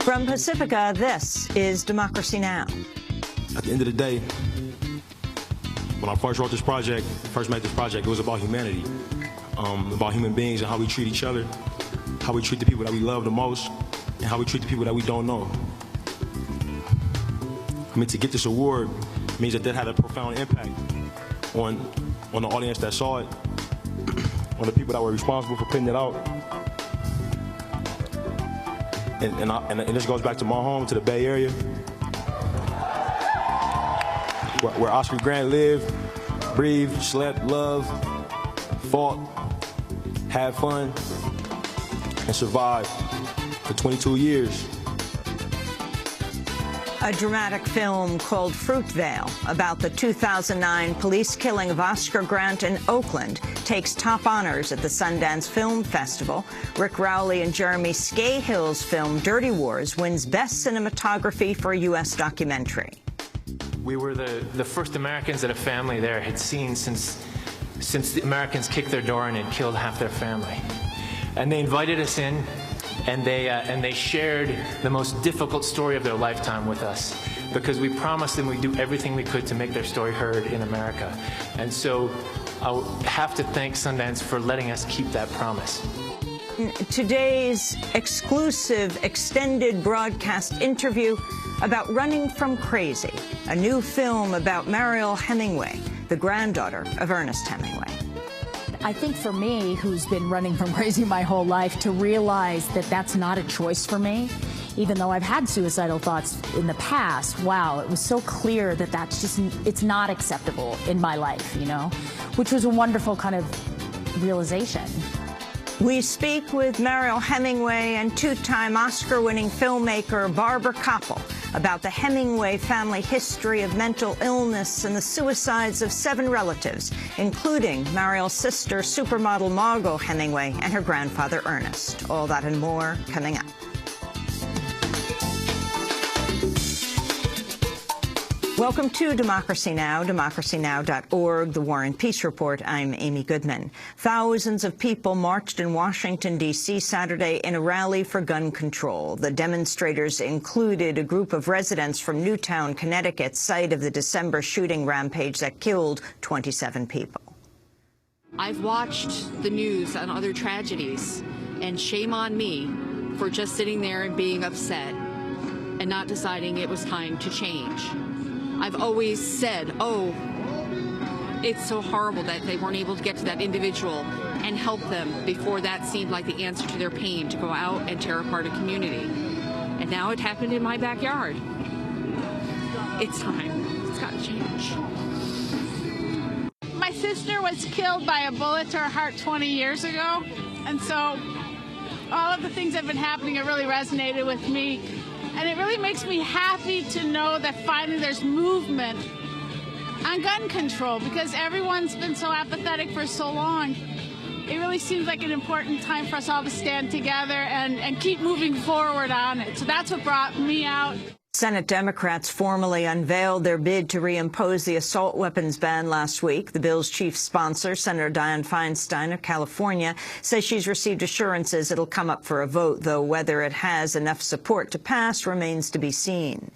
From Pacifica, this is Democracy Now! At the end of the day, when I first made this project, it was about humanity, about human beings and how we treat each other, how we treat the people that we love the most, and how we treat the people that we don't know. I mean, to get this award means that had a profound impact on the audience that saw it, on the people that were responsible for putting it out. And this goes back to my home, to the Bay Area, where Oscar Grant lived, breathed, slept, loved, fought, had fun, and survived for 22 years. A dramatic film called Fruitvale about the 2009 police killing of Oscar Grant in Oakland takes top honors at the Sundance Film Festival. Rick Rowley and Jeremy Scahill's film Dirty Wars wins Best Cinematography for a U.S. documentary. We were the first Americans that a family there had seen since the Americans kicked their door in and killed half their family. And they invited us in, and they shared the most difficult story of their lifetime with us, because we promised them we'd do everything we could to make their story heard in America. And so I have to thank Sundance for letting us keep that promise. Today's exclusive extended broadcast interview about Running from Crazy, a new film about Mariel Hemingway, the granddaughter of Ernest Hemingway. I think for me, who's been running from crazy my whole life, to realize that that's not a choice for me, even though I've had suicidal thoughts in the past, wow, it was so clear that it's not acceptable in my life, you know, which was a wonderful kind of realization. We speak with Mariel Hemingway and two-time Oscar-winning filmmaker Barbara Kopple about the Hemingway family history of mental illness and the suicides of 7 relatives, including Mariel's sister, supermodel Margot Hemingway, and her grandfather Ernest. All that and more coming up. Welcome to Democracy Now!, democracynow.org, The War and Peace Report. I'm Amy Goodman. Thousands of people marched in Washington, D.C. Saturday in a rally for gun control. The demonstrators included a group of residents from Newtown, Connecticut, site of the December shooting rampage that killed 27 people. I've watched the news on other tragedies, and shame on me for just sitting there and being upset and not deciding it was time to change. I've always said, oh, it's so horrible that they weren't able to get to that individual and help them before that seemed like the answer to their pain, to go out and tear apart a community. And now it happened in my backyard. It's time. It's got to change. My sister was killed by a bullet to her heart 20 years ago, and so all of the things that have been happening have really resonated with me. And it really makes me happy to know that finally there's movement on gun control, because everyone's been so apathetic for so long. It really seems like an important time for us all to stand together and keep moving forward on it. So that's what brought me out. Senate Democrats formally unveiled their bid to reimpose the assault weapons ban last week. The bill's chief sponsor, Senator Dianne Feinstein of California, says she's received assurances it'll come up for a vote, though whether it has enough support to pass remains to be seen.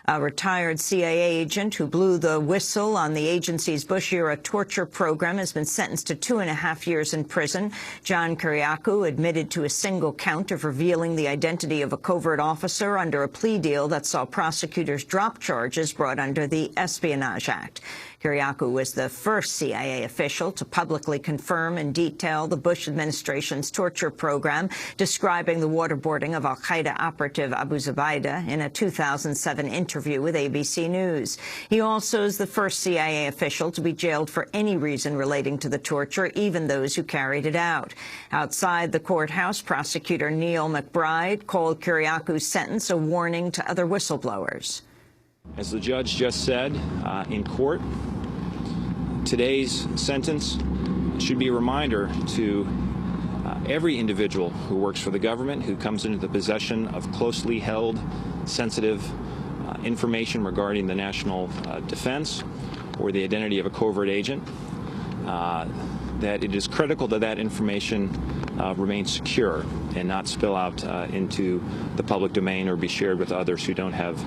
A retired CIA agent who blew the whistle on the agency's Bush-era torture program has been sentenced to 2.5 years in prison. John Kiriakou admitted to a single count of revealing the identity of a covert officer under a plea deal that saw prosecutors drop charges brought under the Espionage Act. Kiriakou was the first CIA official to publicly confirm in detail the Bush administration's torture program, describing the waterboarding of al-Qaeda operative Abu Zubaydah in a 2007 interview with ABC News. He also is the first CIA official to be jailed for any reason relating to the torture, even those who carried it out. Outside the courthouse, prosecutor Neil McBride called Kiriakou's sentence a warning to other whistleblowers. As the judge just said in court, today's sentence should be a reminder to every individual who works for the government, who comes into the possession of closely held, sensitive information regarding the national defense or the identity of a covert agent, that it is critical that that information remains secure. and not spill out into the public domain or be shared with others who don't have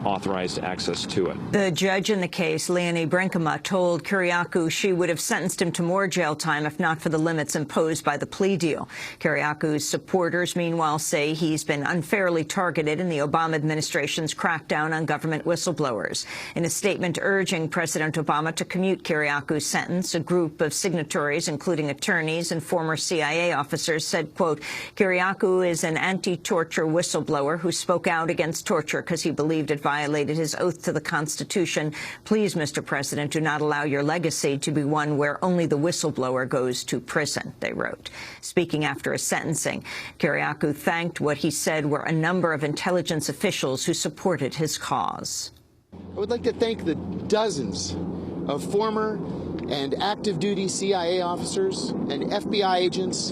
authorized access to it. The judge in the case, Leonie Brinkema, told Kiriakou she would have sentenced him to more jail time if not for the limits imposed by the plea deal. Kiriakou's supporters, meanwhile, say he's been unfairly targeted in the Obama administration's crackdown on government whistleblowers. In a statement urging President Obama to commute Kiriakou's sentence, a group of signatories, including attorneys and former CIA officers, said, quote, Kiriakou is an anti-torture whistleblower who spoke out against torture because he believed it violated his oath to the Constitution. Please, Mr. President, do not allow your legacy to be one where only the whistleblower goes to prison, they wrote. Speaking after his sentencing, Kiriakou thanked what he said were a number of intelligence officials who supported his cause. I would like to thank the dozens of former and active duty CIA officers and FBI agents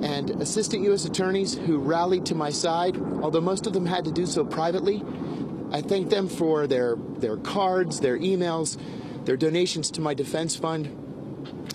and assistant U.S. attorneys who rallied to my side, although most of them had to do so privately. I thank them for their cards, their emails, their donations to my defense fund.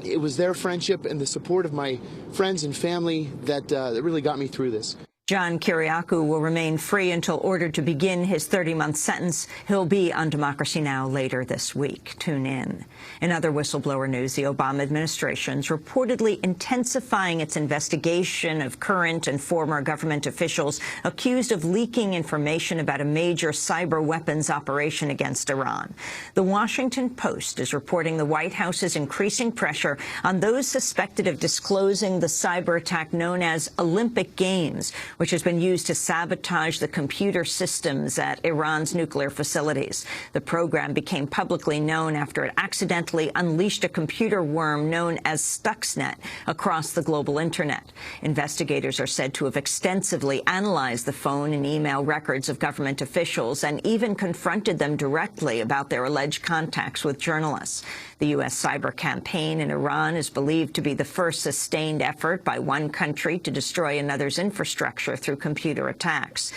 It was their friendship and the support of my friends and family that really got me through this. John Kiriakou will remain free until ordered to begin his 30-month sentence. He'll be on Democracy Now! Later this week. Tune in. In other whistleblower news, the Obama administration's reportedly intensifying its investigation of current and former government officials accused of leaking information about a major cyber weapons operation against Iran. The Washington Post is reporting the White House's increasing pressure on those suspected of disclosing the cyber attack known as Olympic Games, which has been used to sabotage the computer systems at Iran's nuclear facilities. The program became publicly known after it accidentally unleashed a computer worm known as Stuxnet across the global internet. Investigators are said to have extensively analyzed the phone and email records of government officials and even confronted them directly about their alleged contacts with journalists. The U.S. cyber campaign in Iran is believed to be the first sustained effort by one country to destroy another's infrastructure through computer attacks.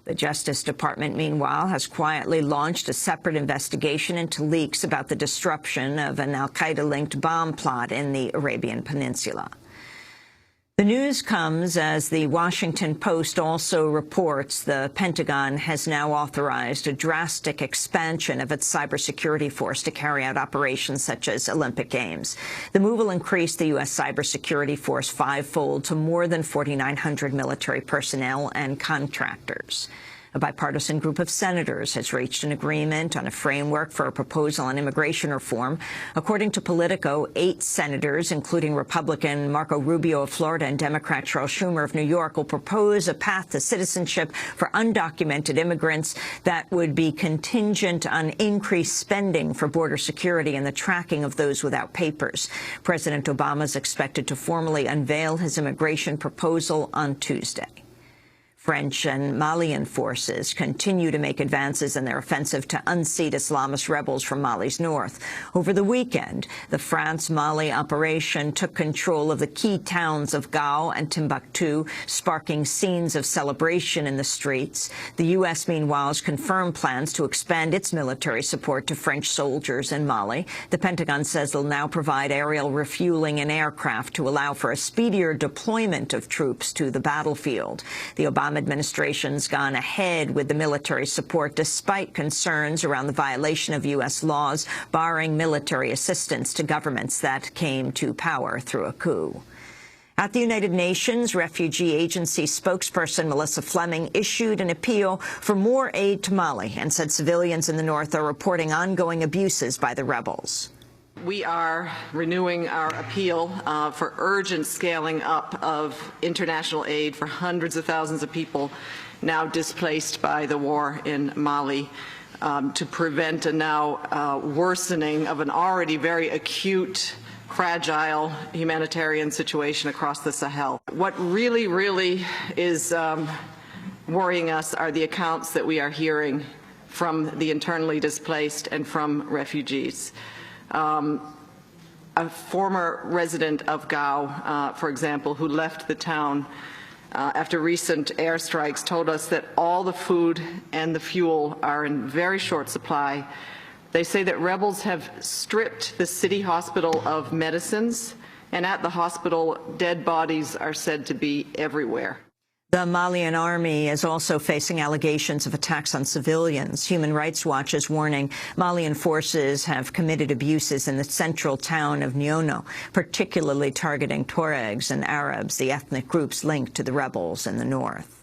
The Justice Department, meanwhile, has quietly launched a separate investigation into leaks about the disruption of an al-Qaeda-linked bomb plot in the Arabian Peninsula. The news comes as the Washington Post also reports the Pentagon has now authorized a drastic expansion of its cybersecurity force to carry out operations such as Olympic Games. The move will increase the U.S. cybersecurity force fivefold to more than 4,900 military personnel and contractors. A bipartisan group of senators has reached an agreement on a framework for a proposal on immigration reform. According to Politico, 8 senators, including Republican Marco Rubio of Florida and Democrat Charles Schumer of New York, will propose a path to citizenship for undocumented immigrants that would be contingent on increased spending for border security and the tracking of those without papers. President Obama is expected to formally unveil his immigration proposal on Tuesday. French and Malian forces continue to make advances in their offensive to unseat Islamist rebels from Mali's north. Over the weekend, the France-Mali operation took control of the key towns of Gao and Timbuktu, sparking scenes of celebration in the streets. The U.S., meanwhile, has confirmed plans to expand its military support to French soldiers in Mali. The Pentagon says they'll now provide aerial refueling and aircraft to allow for a speedier deployment of troops to the battlefield. The Obama administration's gone ahead with the military support despite concerns around the violation of U.S. laws barring military assistance to governments that came to power through a coup. At the United Nations, Refugee Agency spokesperson Melissa Fleming issued an appeal for more aid to Mali and said civilians in the north are reporting ongoing abuses by the rebels. We are renewing our appeal for urgent scaling up of international aid for hundreds of thousands of people now displaced by the war in Mali to prevent a now worsening of an already very acute, fragile humanitarian situation across the Sahel. What really is worrying us are the accounts that we are hearing from the internally displaced and from refugees. A former resident of Gao, for example, who left the town after recent airstrikes, told us that all the food and the fuel are in very short supply. They say that rebels have stripped the city hospital of medicines, and at the hospital, dead bodies are said to be everywhere. The Malian army is also facing allegations of attacks on civilians. Human Rights Watch is warning Malian forces have committed abuses in the central town of Niono, particularly targeting Tuaregs and Arabs, the ethnic groups linked to the rebels in the north.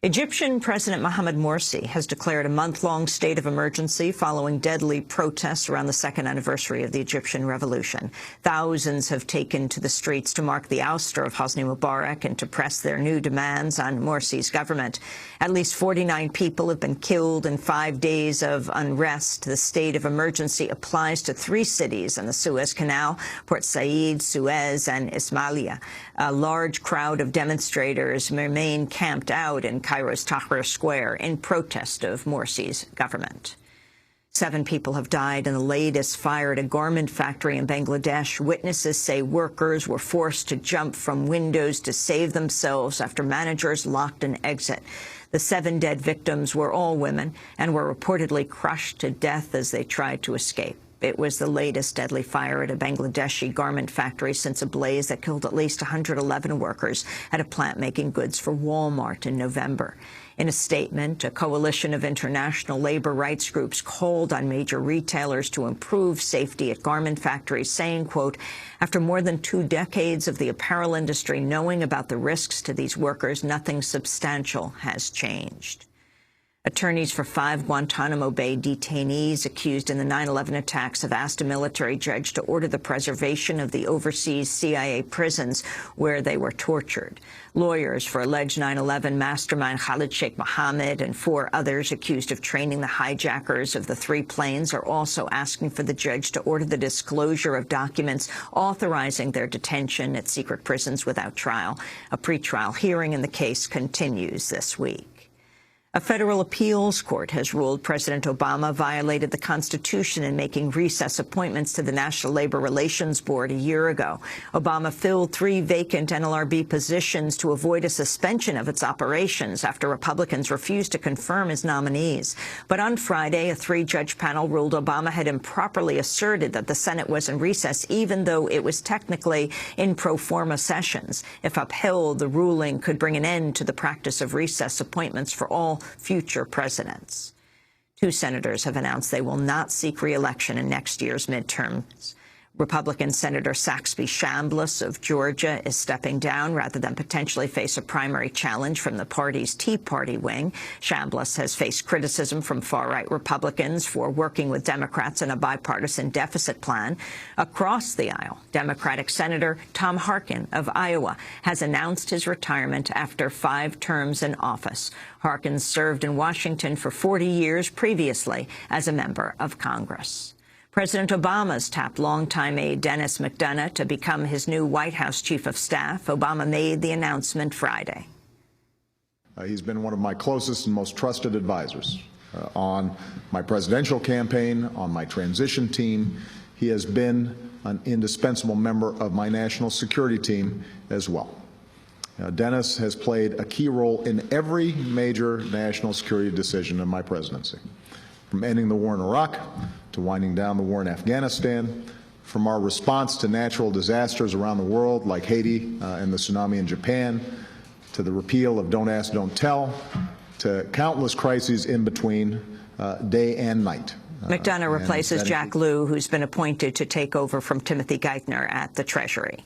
Egyptian President Mohamed Morsi has declared a month-long state of emergency following deadly protests around the second anniversary of the Egyptian Revolution. Thousands have taken to the streets to mark the ouster of Hosni Mubarak and to press their new demands on Morsi's government. At least 49 people have been killed in 5 days of unrest. The state of emergency applies to 3 cities on the Suez Canal, Port Said, Suez, and Ismailia. A large crowd of demonstrators remain camped out in Cairo's Tahrir Square in protest of Morsi's government. 7 people have died in the latest fire at a garment factory in Bangladesh. Witnesses say workers were forced to jump from windows to save themselves after managers locked an exit. The 7 dead victims were all women and were reportedly crushed to death as they tried to escape. It was the latest deadly fire at a Bangladeshi garment factory since a blaze that killed at least 111 workers at a plant making goods for Walmart in November. In a statement, a coalition of international labor rights groups called on major retailers to improve safety at garment factories, saying, quote, after more than 2 decades of the apparel industry knowing about the risks to these workers, nothing substantial has changed. Attorneys for 5 Guantanamo Bay detainees accused in the 9/11 attacks have asked a military judge to order the preservation of the overseas CIA prisons where they were tortured. Lawyers for alleged 9/11 mastermind Khalid Sheikh Mohammed and 4 others accused of training the hijackers of the 3 planes are also asking for the judge to order the disclosure of documents authorizing their detention at secret prisons without trial. A pretrial hearing in the case continues this week. A federal appeals court has ruled President Obama violated the Constitution in making recess appointments to the National Labor Relations Board a year ago. Obama filled 3 vacant NLRB positions to avoid a suspension of its operations after Republicans refused to confirm his nominees. But on Friday, a 3-judge panel ruled Obama had improperly asserted that the Senate was in recess, even though it was technically in pro forma sessions. If upheld, the ruling could bring an end to the practice of recess appointments for all future presidents. 2 senators have announced they will not seek re-election in next year's midterms. Republican Senator Saxby Chambliss of Georgia is stepping down rather than potentially face a primary challenge from the party's Tea Party wing. Chambliss has faced criticism from far-right Republicans for working with Democrats on a bipartisan deficit plan. Across the aisle, Democratic Senator Tom Harkin of Iowa has announced his retirement after 5 terms in office. Harkin served in Washington for 40 years previously as a member of Congress. President Obama's tapped longtime aide Dennis McDonough to become his new White House chief of staff. Obama made the announcement Friday. He's been one of my closest and most trusted advisors on my presidential campaign, on my transition team. He has been an indispensable member of my national security team as well. Dennis has played a key role in every major national security decision in my presidency, from ending the war in Iraq to winding down the war in Afghanistan, from our response to natural disasters around the world like Haiti and the tsunami in Japan, to the repeal of Don't Ask, Don't Tell, to countless crises in between, day and night. McDonough replaces Jack Lew, who's been appointed to take over from Timothy Geithner at the Treasury.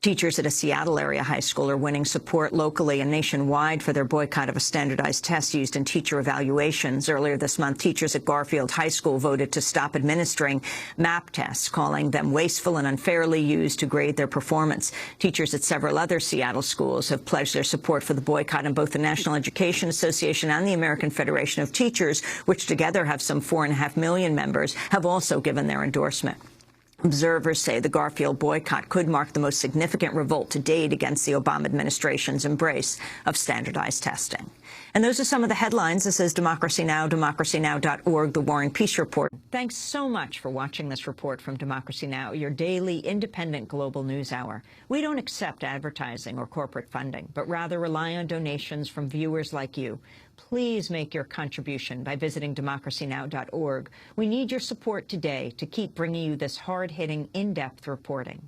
Teachers at a Seattle area high school are winning support locally and nationwide for their boycott of a standardized test used in teacher evaluations. Earlier this month, teachers at Garfield High School voted to stop administering MAP tests, calling them wasteful and unfairly used to grade their performance. Teachers at several other Seattle schools have pledged their support for the boycott, and both the National Education Association and the American Federation of Teachers, which together have some 4.5 million members, have also given their endorsement. Observers say the Garfield boycott could mark the most significant revolt to date against the Obama administration's embrace of standardized testing. And those are some of the headlines. This is Democracy Now!, democracynow.org, The War and Peace Report. Thanks so much for watching this report from Democracy Now!, your daily independent global news hour. We don't accept advertising or corporate funding, but rather rely on donations from viewers like you. Please make your contribution by visiting democracynow.org. We need your support today to keep bringing you this hard-hitting, in-depth reporting.